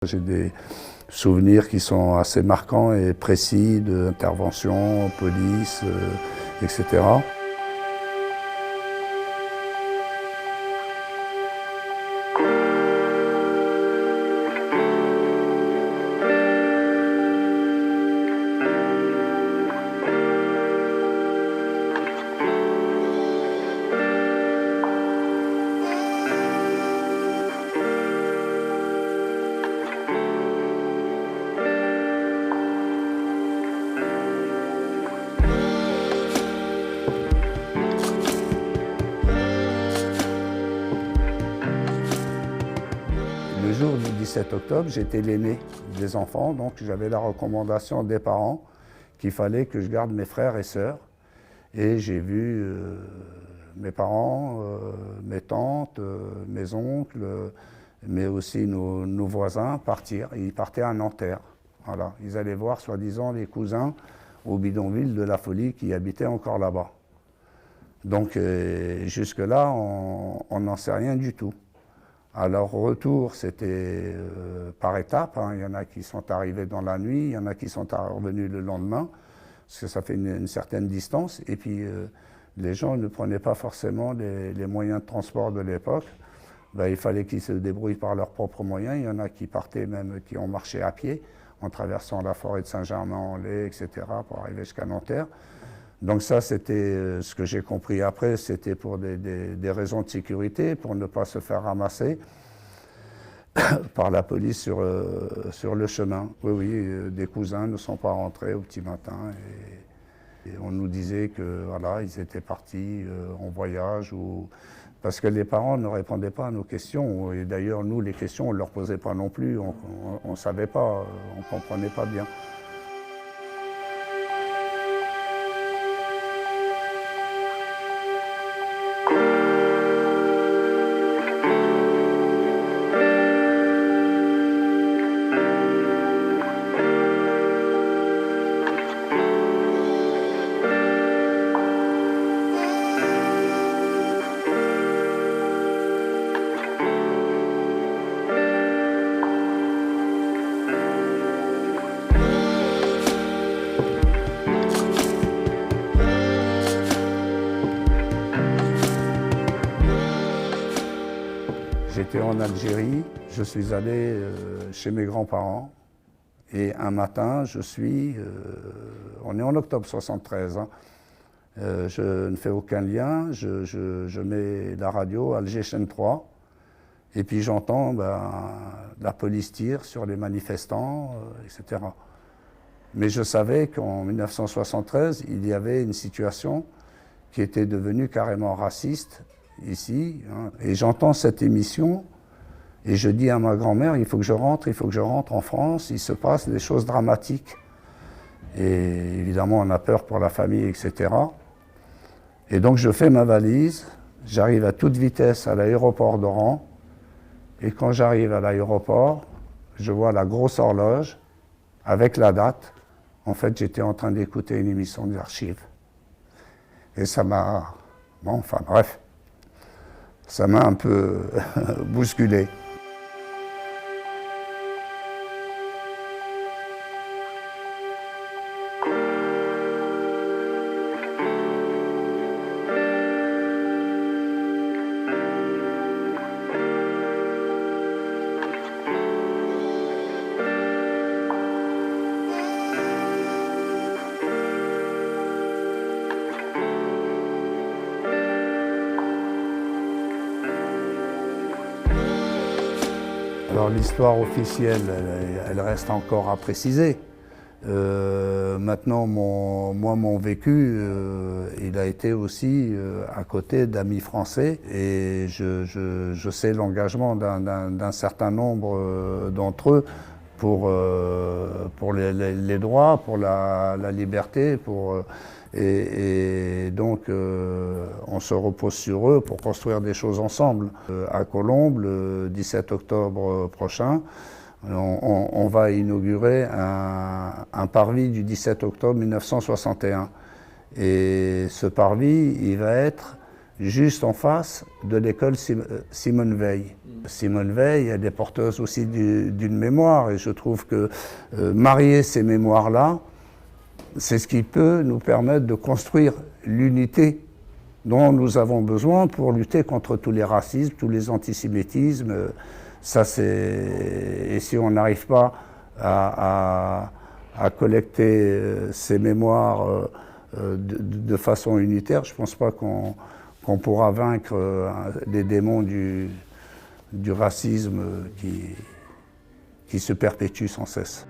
J'ai des souvenirs qui sont assez marquants et précis d'intervention, police, etc. Le jour du 17 octobre, j'étais l'aîné des enfants, donc j'avais la recommandation des parents qu'il fallait que je garde mes frères et sœurs. Et j'ai vu mes parents, mes tantes, mes oncles, mais aussi nos voisins partir. Ils partaient à Nanterre. Voilà. Ils allaient voir, soi-disant, les cousins au bidonville de la Folie qui habitaient encore là-bas. Donc jusque-là, on n'en sait rien du tout. À leur retour, c'était par étapes. Hein. Il y en a qui sont arrivés dans la nuit, il y en a qui sont revenus le lendemain, parce que ça fait une certaine distance. Et puis, les gens ne prenaient pas forcément les moyens de transport de l'époque. Ben, il fallait qu'ils se débrouillent par leurs propres moyens. Il y en a qui partaient même, qui ont marché à pied, en traversant la forêt de Saint-Germain-en-Laye, etc., pour arriver jusqu'à Nanterre. Donc ça, c'était ce que j'ai compris après, c'était pour des raisons de sécurité, pour ne pas se faire ramasser par la police sur le chemin. Oui, oui, des cousins ne sont pas rentrés au petit matin et on nous disait que voilà, ils étaient partis en voyage parce que les parents ne répondaient pas à nos questions. Et d'ailleurs, nous, les questions, on ne leur posait pas non plus, on ne savait pas, on ne comprenait pas bien. J'étais en Algérie, je suis allé chez mes grands-parents et un matin, on est en octobre 73, hein, je ne fais aucun lien, je mets la radio Alger chaîne 3 et puis j'entends la police tire sur les manifestants, etc. Mais je savais qu'en 1973, il y avait une situation qui était devenue carrément raciste ici, hein. Et j'entends cette émission et je dis à ma grand-mère, il faut que je rentre en France, il se passe des choses dramatiques. Et évidemment, on a peur pour la famille, etc. Et donc je fais ma valise, j'arrive à toute vitesse à l'aéroport d'Oran, et quand j'arrive à l'aéroport, je vois la grosse horloge avec la date. En fait, j'étais en train d'écouter une émission des archives. Et ça m'a... Bon, enfin bref. Ça m'a un peu bousculé. Alors l'histoire officielle, elle reste encore à préciser. Maintenant, mon vécu, il a été aussi à côté d'amis français et je sais l'engagement d'un certain nombre d'entre eux pour les droits, pour la liberté, et donc on se repose sur eux pour construire des choses ensemble. À Colombes, le 17 octobre prochain, on va inaugurer un parvis du 17 octobre 1961. Et ce parvis, il va être juste en face de l'école Simone Veil. Simone Veil, elle est porteuse aussi d'une mémoire, et je trouve que marier ces mémoires-là, c'est ce qui peut nous permettre de construire l'unité dont nous avons besoin pour lutter contre tous les racismes, tous les antisémitismes. Ça, et si on n'arrive pas à collecter ces mémoires de façon unitaire, je ne pense pas qu'on pourra vaincre les démons du racisme qui se perpétue sans cesse.